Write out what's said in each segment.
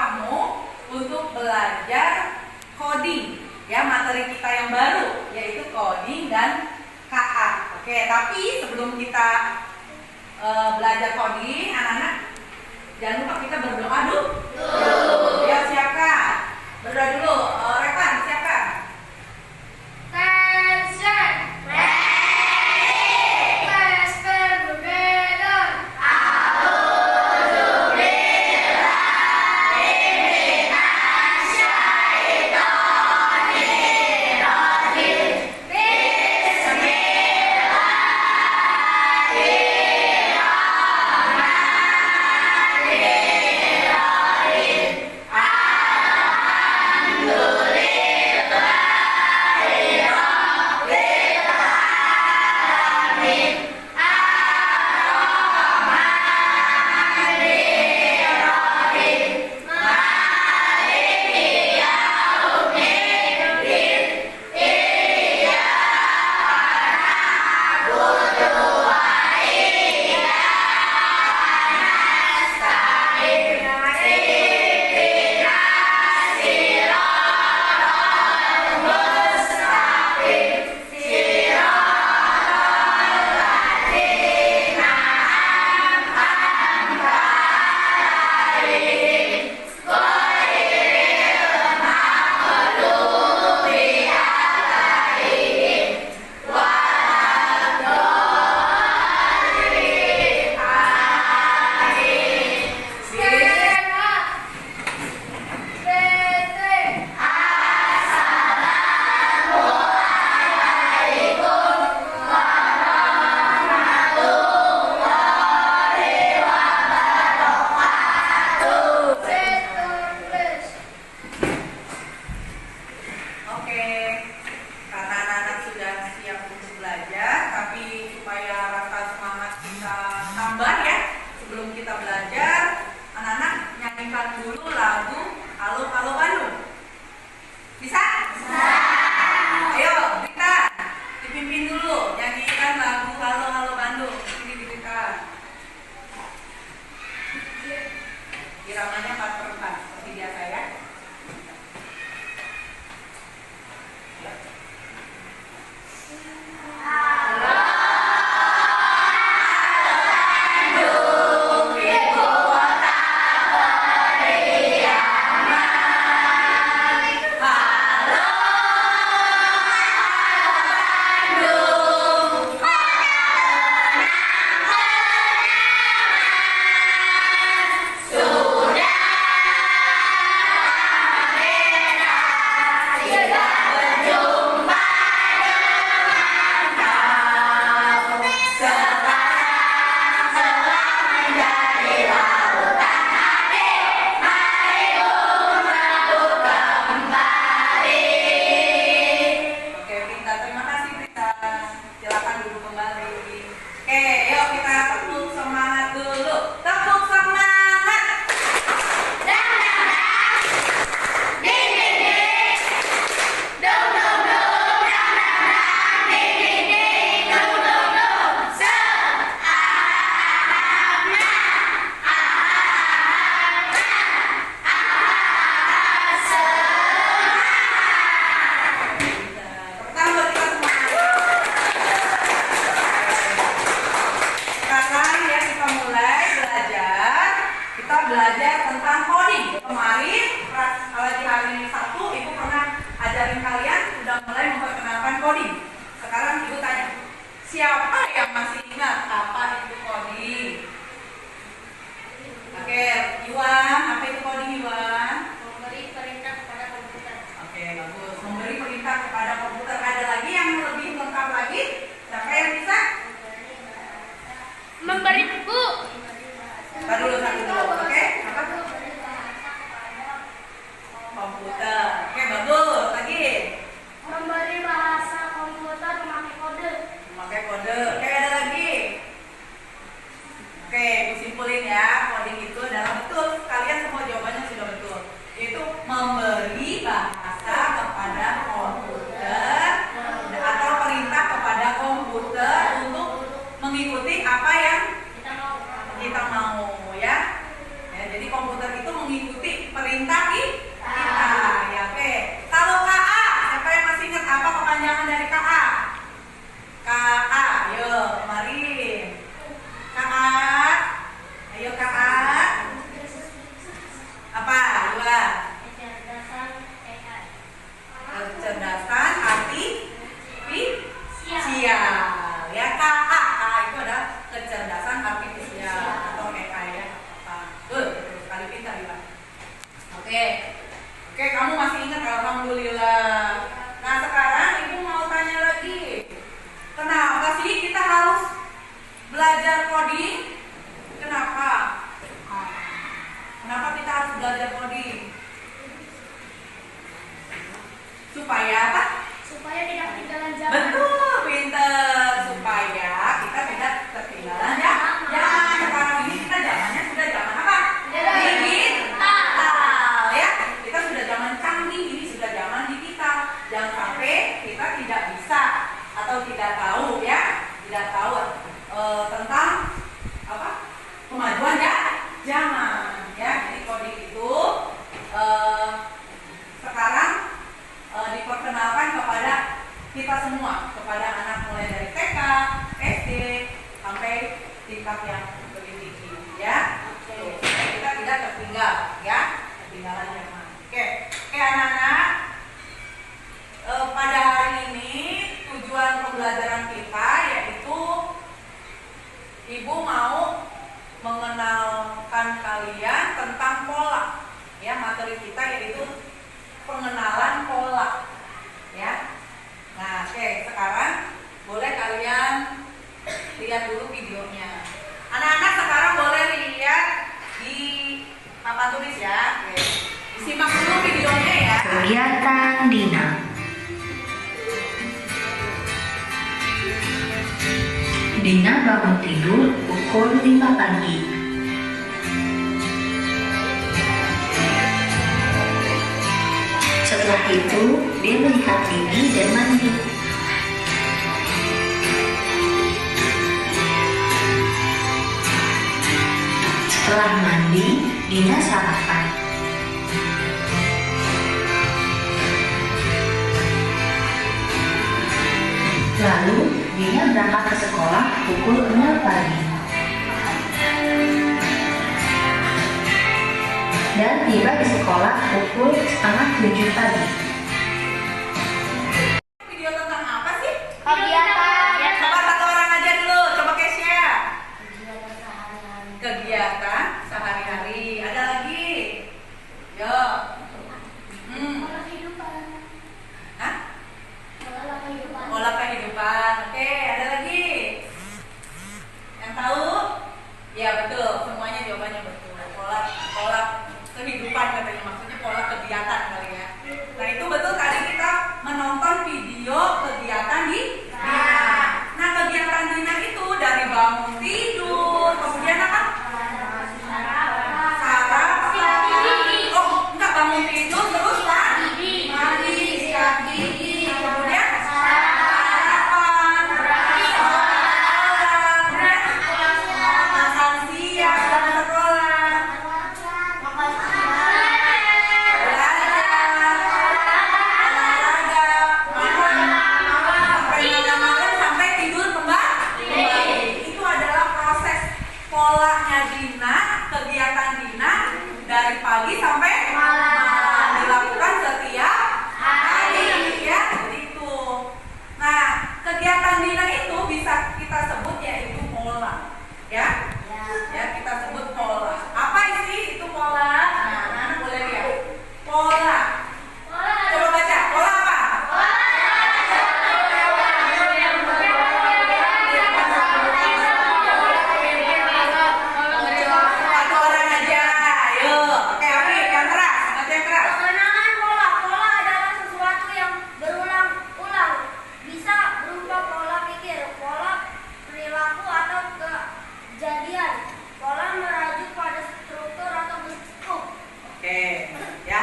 kamu untuk belajar coding, ya, materi kita yang baru yaitu coding dan KA. Oke, tapi sebelum kita belajar coding, anak-anak jangan lupa kita berdoa dulu. Ya, siapkan. Berdoa dulu. Revan, siapkan. ketinggalan zaman. Oke, anak-anak, pada hari ini tujuan pembelajaran kita yaitu Ibu mau mengenalkan kalian tentang pola. Ya, materi kita yaitu pengenalan pola. Ya. Nah, oke, sekarang boleh kalian lihat dulu videonya. Anak-anak sekarang boleh lihat di papan tulis ya. Oke. Disimak dulu videonya ya. Kegiatan Dina. Dina bangun tidur pukul 5 pagi. Setelah itu, dia melihat TV dan mandi. Setelah mandi, Dina sarapan. Lalu, Dina berangkat ke sekolah pukul 6 pagi. Dan tiba di sekolah pukul setengah 7 pagi. Video tentang apa sih? Kegiatan. Coba satu orang aja dulu, coba Kesia. Kegiatan sehari-hari. Ada lagi? Yo. Hah? Pola kehidupan. Oke, ada lagi? Yang tahu? Ya betul, semuanya jawabannya betul. Pola kehidupan katanya, maksudnya pola kegiatan kali ya. Nah itu betul, tadi kita menonton video kegiatan di Dina. Nah kegiatan Dina itu dari bangun tidur, kemudian apa? Sarapan. Oh enggak, bangun tidur terus mandi, sikat gigi, kemudian sarapan, makan siang, sekolah, sampai tidur kembali. Itu adalah proses polanya Dina, kegiatan Dina dari pagi sampai malam, dilakukan setiap hari ya, begitu. Nah, kegiatan Dina itu bisa kita sebut yaitu pola. Ya? Ya, kita sebut pola. Apa sih itu pola? Nah, anak boleh lihat. Pola. Coba baca. Pola apa? Satu orang aja. Yuk. Oke, Api, yang keras. Baca yang keras. Pengenalan pola. Pola adalah sesuatu yang berulang-ulang. Bisa berupa pola pikir, pola perilaku atau kejadian. Pola merajuk pada struktur atau bentuk. Oke, ya.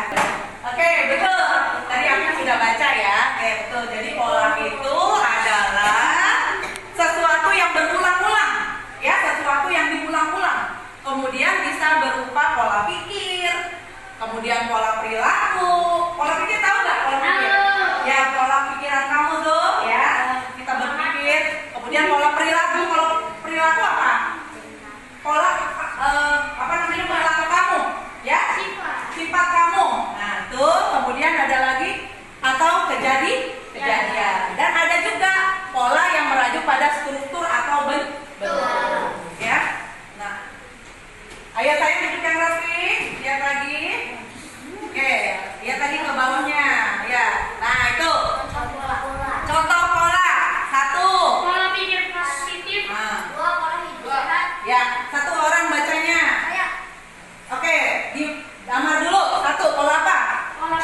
Oke, betul. Tadi aku sudah baca ya. Oke, betul. Jadi pola itu adalah sesuatu yang berulang-ulang. Ya, sesuatu yang diulang-ulang. Kemudian bisa berupa pola pikir, kemudian pola perilaku. Pola pikir tahu nggak pola pikir? Ya, pola pikiran kamu tuh, ya. Kita berpikir. Kemudian pola perilaku. Kalau perilaku apa? Pola apa namanya, perilaku kamu, ya? Sifat kamu. Nah, itu kemudian ada lagi atau kejadian. Dan ada juga pola yang merajuk pada struktur atau bentuk. Ya. Nah, ayo saya duduk yang rapi, lihat lagi. Oke, lihat lagi ke bawahnya. Ya. Nah, itu contoh pola. Satu. Pola pikir positif. Nah, Dua, pola hidup sehat. ya, satu orang bacanya. Saya. Oke, di damar dulu. Satu, pola apa? Pola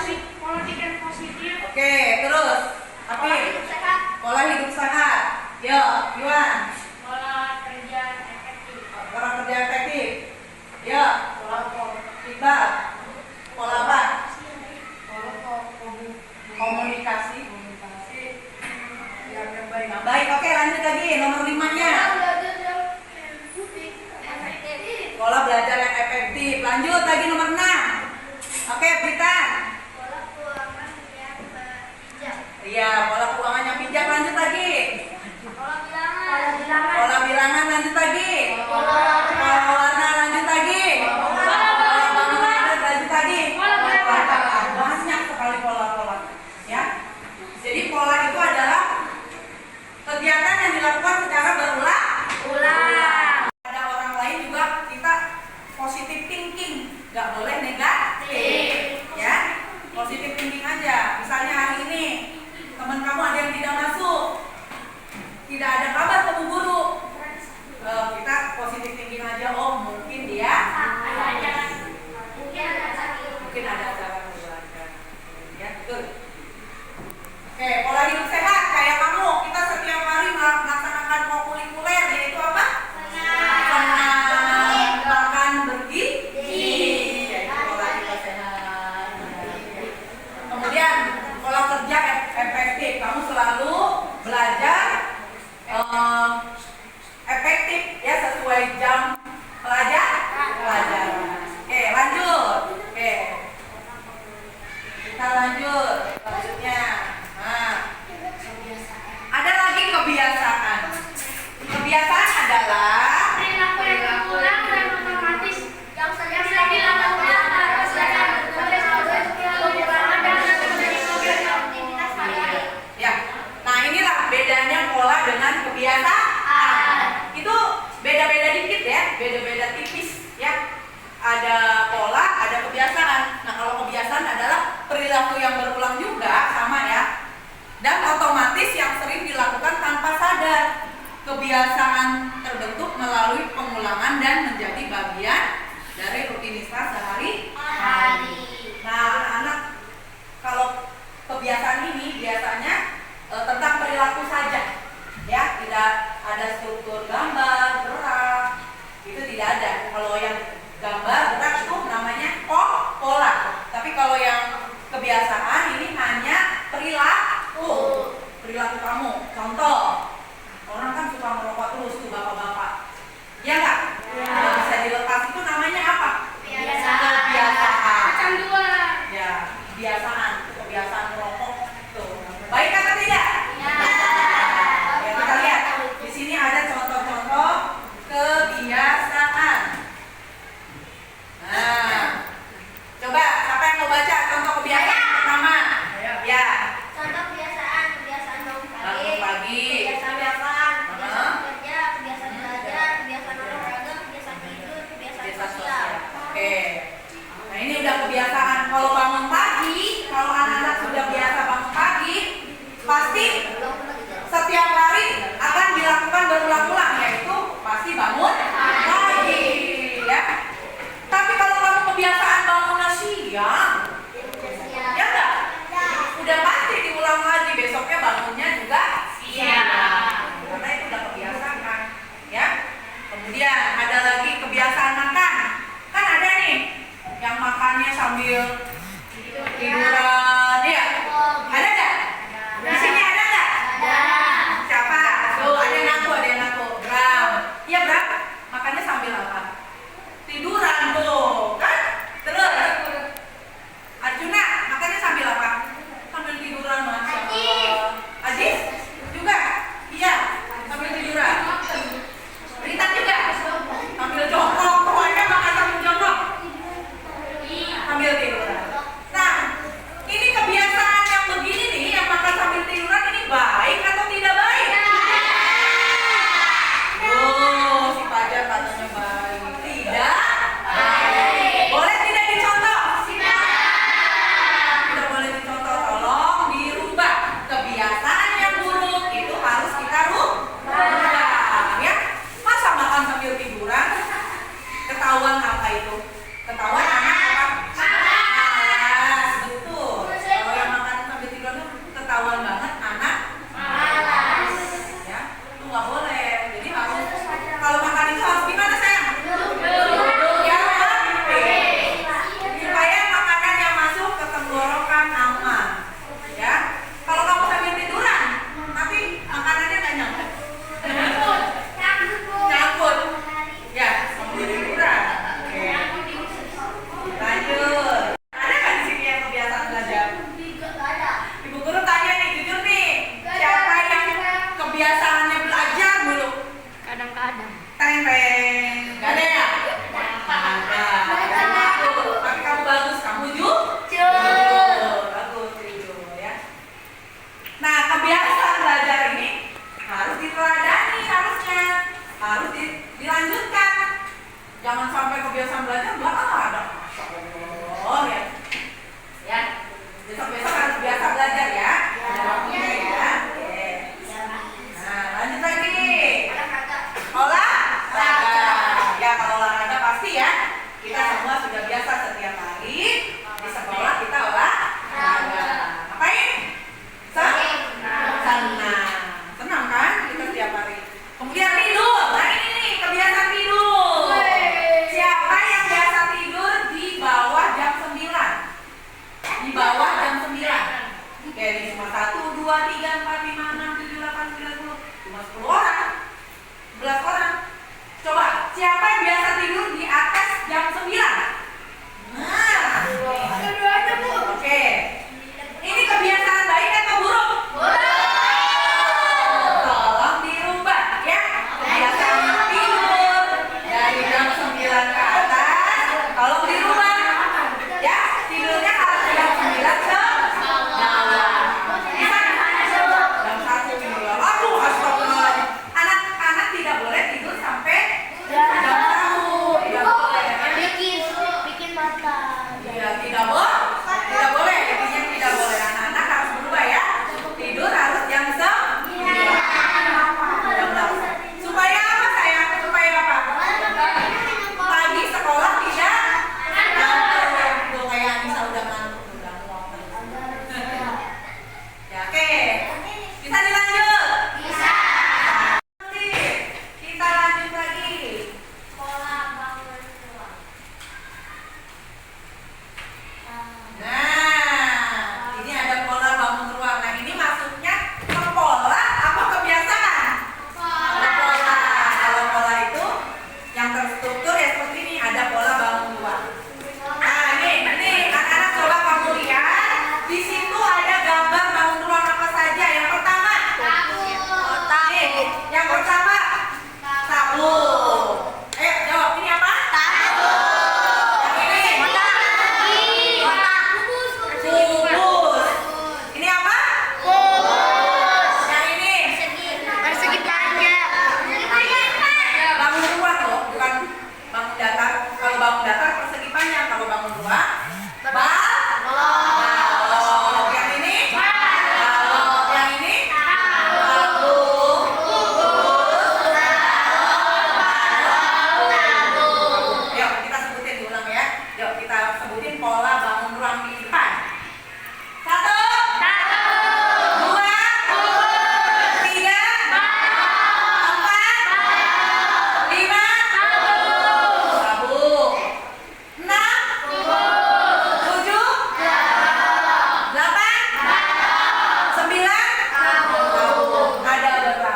pikir positif. Oke, terus. Pola Api. hidup sehat. Pola hidup sehat. Yo, Iwan. Pola kerja efektif. Pola kerja efektif. Yo, Iqbal. Pola apa? Komunikasi. Yang baik. Nah, baik. Oke, lanjut lagi. Nomor 5-nya. Pola belajar yang efektif. Lanjut lagi nomor 6. Oke, Britan. Pola keuangan yang bijak. Iya, pola keuangan yang bijak. Lanjut lagi. Pola bilangan. Pola bilangan. Lanjut lagi. Pola warna. Lanjut lagi. Pola bangunan. Lanjut lagi. ada cara belajar. Ya, betul. Oke, pola hidup sehat kayak kamu, kita setiap hari melaksanakan kokulikuler, yaitu apa? Senam, makan bergizi, yaitu pola hidup sehat. Kemudian pola kerja efektif, kamu selalu belajar efektif ya sesuai jam pelajaran. Oke, lanjut. Oke, kita lanjut selanjutnya. Nah, ada lagi kebiasaan. Kebiasaan adalah Perilaku yang berulang dan otomatis yang sering dilakukan berdasarkan pengulangan dan aktivitas sehari-hari. ya. Nah, inilah bedanya pola dengan kebiasaan. Itu beda-beda dikit ya, beda-beda tipis ya. Ada pola, ada kebiasaan. Nah, kalau kebiasaan adalah perilaku yang berulang juga sama ya. Dan otomatis yang sering dilakukan tanpa sadar. Kebiasaan terbentuk melalui pengulangan dan menjadi bagian dari rutinitas sehari-hari. Nah, anak-anak, kalau kebiasaan ini biasanya tentang perilaku saja, ya, tidak ada struktur gambar, gerak, itu tidak ada. Kalau yang gambar, gerak itu namanya pola. Tapi kalau yang kebiasaan ini hanya perilaku kamu. Contoh, orang kan suka merokok terus tuh bapak-bapak, ya nggak? Kalau bisa dilepas itu namanya apa? Kebiasaan. Kecanduan. Ya, kebiasaan, kebiasaan merokok tuh. Baik atau tidak? Ya, kita lihat di sini ada contoh-contoh kebiasaan. Nah, coba siapa yang mau baca contoh kebiasaan pertama? Ya, Contoh kebiasaan bangun bangun pagi, kebiasaan makan, kebiasaan bekerja, kebiasaan belajar, kebiasaan olahraga, kebiasaan tidur, kebiasaan kebiasaan sosial. sosial. Oke. Nah, ini udah kebiasaan. Kalau bangun pagi, kalau anak-anak sudah biasa bangun pagi, pasti setiap hari akan dilakukan berulang-ulang, yaitu pasti bangun pagi, ya. Tapi kalau kamu kebiasaan bangunnya siang, ya enggak? Udah pasti diulang lagi, besoknya bangunnya juga siang. Karena itu udah kebiasaan, ya. Kemudian ada lagi kebiasaan makan. Kan ada nih yang makannya sambil tiduran, ya. Ada nggak? Di sini ada nggak? Siapa? Tuh, ada yang ngaku. Bram. Iya, Bram. Makannya sambil apa? Tiduran tuh, kan? Terus Arjuna makannya sambil apa? Sambil tiduran, Masya Allah. Ajis juga? Iya, sambil tiduran. Rita juga? Sambil jongkok, pokoknya makan sambil jongkok. Sambil tiduran. Nah, berulang di depan. 1, 2, 3, 4, 5, tabung. 6, 7, 8, 9, tabung. Ada berapa?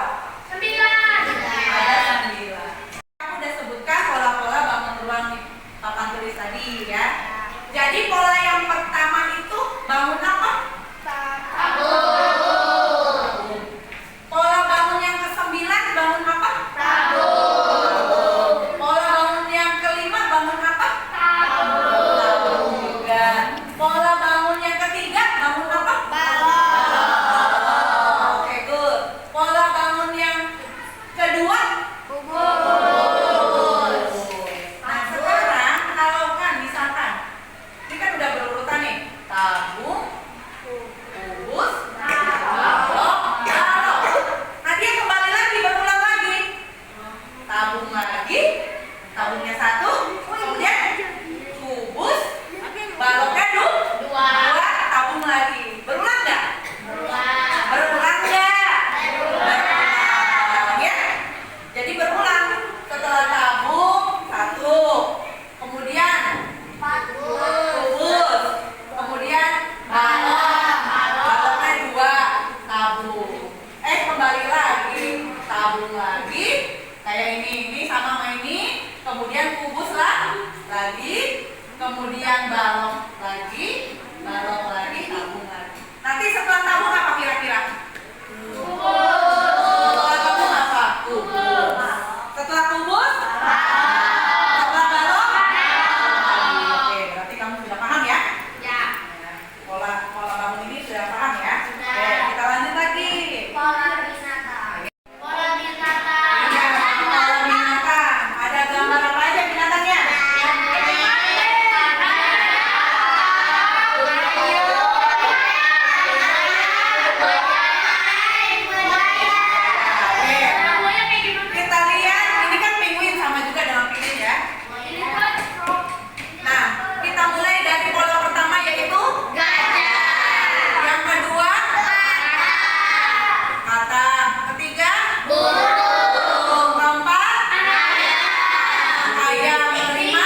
9. Ada 9. Aku udah sebutkan pola-pola bangun berulang di papan tulis tadi ya. Jadi pola yang pertama itu bangun apa? Tabung. Pola bangun yang ke-9 bangun apa? Tabung. Pola bangun yang ke-5 bangun apa? Tabung juga. Pola bangun yang ketiga bangun apa? Oke, good. Pola bangun yang kedua? Nah, sekarang kalau kan misalkan ini kan udah berurutan nih. Tabung, kubus, balok. Nah, dia kembali lagi, berulang lagi. Tabung lagi, tabungnya 1, kemudian kubus, baloknya 2, tabung lagi. Berulang nggak? Berulang nggak? Berulang ya. Jadi berulang. Setelah tabung 1, kemudian kubus, kemudian baloknya 2, tabung. Kembali lagi, tabung lagi, kayak ini sama ini, kemudian kubus lagi, kemudian balok lagi, tabung lagi. Nanti setelah tabung apa kira-kira? Setelah tabung apa? Kubus. Setelah kubus? Setelah balok? Oke, berarti kamu sudah paham ya? Pola bangun ini sudah paham ya? Oke, kita lanjut lagi. Iya, pola binatang. Ada gambar apa aja binatangnya? Oke, kita lihat. Ini kan penguin, sama juga dengan penguin ya. Nah, kita mulai dari pola pertama yaitu yang kedua kata, ketiga keempat ayam, kelima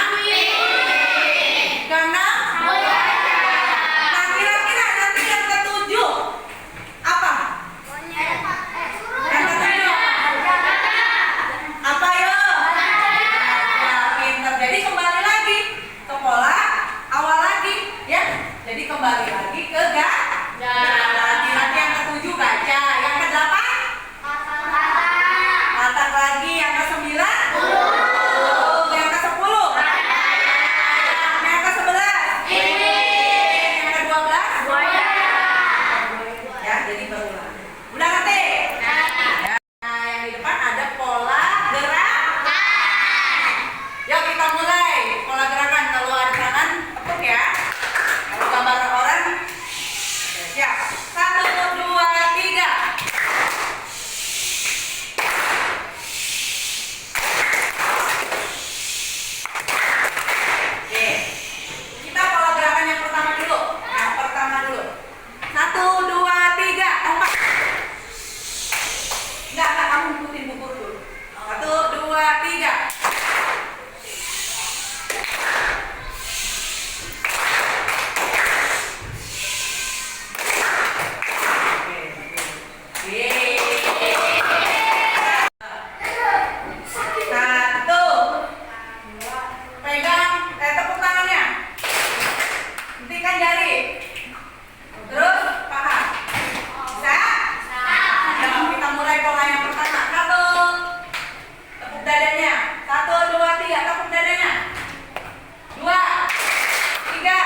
keenam. Nah, kira-kira nanti yang ketujuh apa? Yang ketujuh apa yo? Ya, pinter. Jadi kembali lagi ke pola awal lagi ya. Jadi kembali lagi ke lagi. Nanti yang ketujuh gajah, yang ke-8 katak lagi, yang ke-9 yang ke-10 yang ke-11 yang ke-12 ya. Jadi berulang. Udah ngerti? Ya. Nah, yang di depan ada pola gerakan. Yuk kita mulai pola gerakan. Kalau ada tangan tepuk ya. Kalau gambar orang siap. 1, 2, 3. Oke. Kita pola gerakan yang pertama dulu. 1, 2, 3, 4. Enggak, kamu ikutin buku dulu. 1, 2, 3. Satu, pegang, tepuk tangannya, hentikan jari, terus paha. Bisa? Nah, kita mulai pola yang pertama. 1, tepuk dadanya. 1, 2, 3, tepuk dadanya. 2, 3,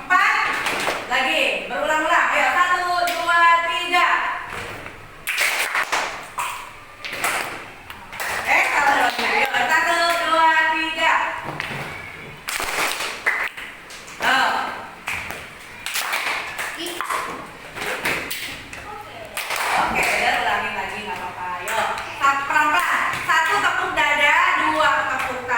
4, lagi, berulang-ulang. Ayo, 1, 2, 3. Salah lagi. Ayo, 1, 2, 3. Oke, udah ulangin lagi, nggak apa-apa. Ayo, pelan-pelan. 1, tepuk dada. 2, tepuk tangan.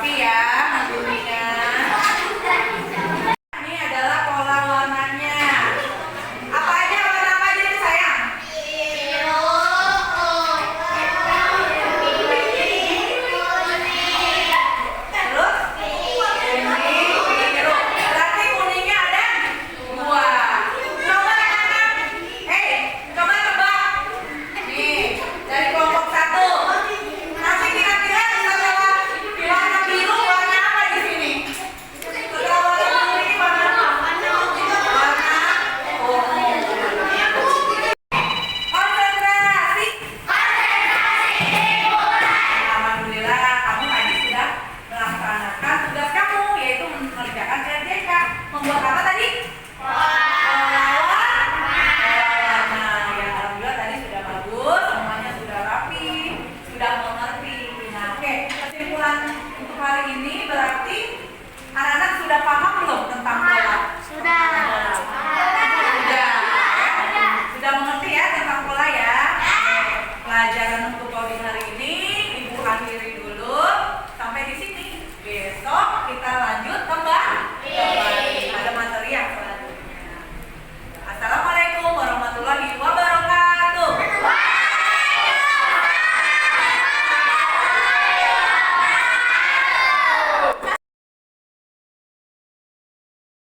rapi ya kuning-kuningnya. Ini adalah pola warnanya. Apa aja, warna apa aja itu sayang? Terus kuning, biru. Berarti kuningnya ada 2. Coba anak-anak, coba tebak. Nih, dari kelompok 1. Nanti kira-kira setelah warna biru warna apa di sini? Setelah warna biru ini warna apa? Warna ungu. Konsentrasi. Alhamdulillah kamu tadi sudah melaksanakan tugas kamu, yaitu mengerjakan RJK. Membuat apa tadi? Pola warna. Ya, alhamdulillah tadi sudah bagus, semuanya sudah rapi, sudah mengerti. Nah, oke, kesimpulan untuk hari ini berarti anak-anak sudah paham